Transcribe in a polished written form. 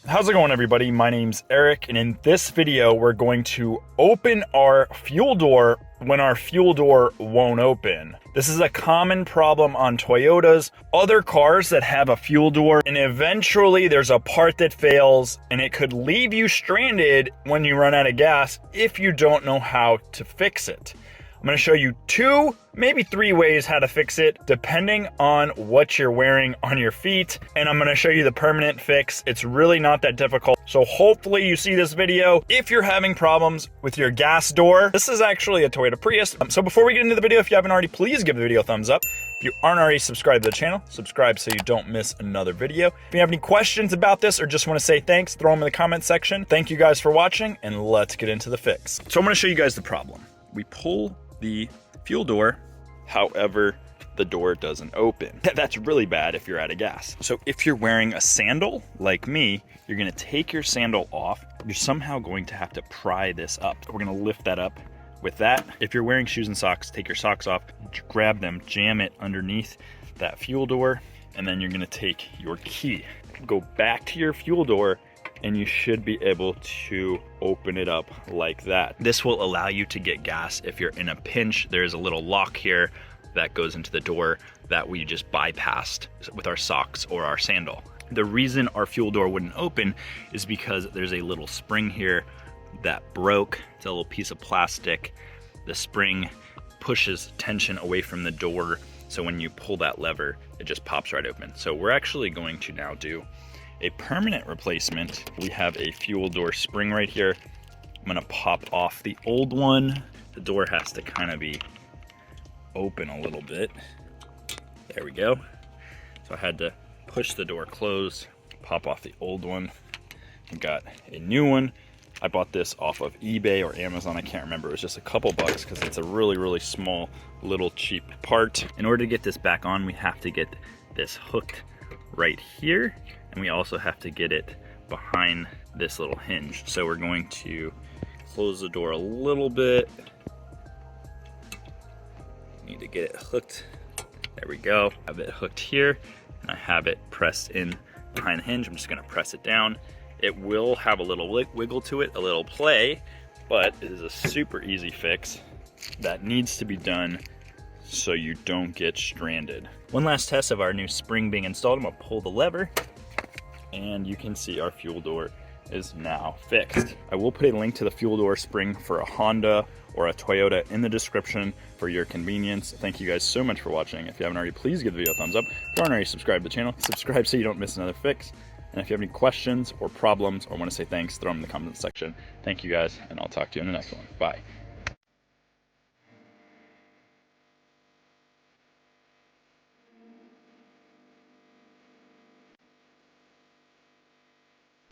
How's it going, everybody? My name's Eric, and in this video we're going to open our fuel door when our fuel door won't open. This is a common problem on Toyotas, other cars that have a fuel door, and eventually there's a part that fails and it could leave you stranded when you run out of gas if you don't know how to fix it. I'm going to show you 2, maybe 3 ways how to fix it, depending on what you're wearing on your feet. And I'm going to show you the permanent fix. It's really not that difficult. So hopefully you see this video. If you're having problems with your gas door, this is actually a Toyota Prius. So before we get into the video, if you haven't already, please give the video a thumbs up. If you aren't already subscribed to the channel, subscribe so you don't miss another video. If you have any questions about this or just want to say thanks, throw them in the comment section. Thank you guys for watching, and let's get into the fix. So I'm going to show you guys the problem. We pull the fuel door, however, the door doesn't open. That's really bad if you're out of gas. So if you're wearing a sandal like me, you're gonna take your sandal off. You're somehow going to have to pry this up. We're gonna lift that up with that. If you're wearing shoes and socks, take your socks off, grab them, jam it underneath that fuel door, and then you're gonna take your key, go back to your fuel door, and you should be able to open it up like that. This will allow you to get gas if you're in a pinch. There's a little lock here that goes into the door that we just bypassed with our socks or our sandal. The reason our fuel door wouldn't open is because there's a little spring here that broke. It's a little piece of plastic. The spring pushes tension away from the door, so when you pull that lever, it just pops right open. So we're actually going to now do a permanent replacement. We have a fuel door spring right here. I'm gonna pop off the old one. The door has to kind of be open a little bit. There we go. So I had to push the door closed, pop off the old one, and got a new one. I bought this off of eBay or Amazon, I can't remember. It was just a couple bucks because it's a really, really small, little cheap part. In order to get this back on, we have to get this hooked right here, and we also have to get it behind this little hinge. So we're going to close the door a little bit. Need to get it hooked. There we go. Have it hooked here, and I have it pressed in behind the hinge. I'm just gonna press it down. It will have a little wiggle to it, a little play, but it is a super easy fix that needs to be done so you don't get stranded. One last test of our new spring being installed. I'm gonna pull the lever, and you can see our fuel door is now fixed. I will put a link to the fuel door spring for a Honda or a Toyota in the description for your convenience. Thank you guys so much for watching. If you haven't already, please give the video a thumbs up. If you aren't already subscribed to the channel, subscribe so you don't miss another fix. And if you have any questions or problems or want to say thanks, throw them in the comment section. Thank you guys, and I'll talk to you in the next one. Bye.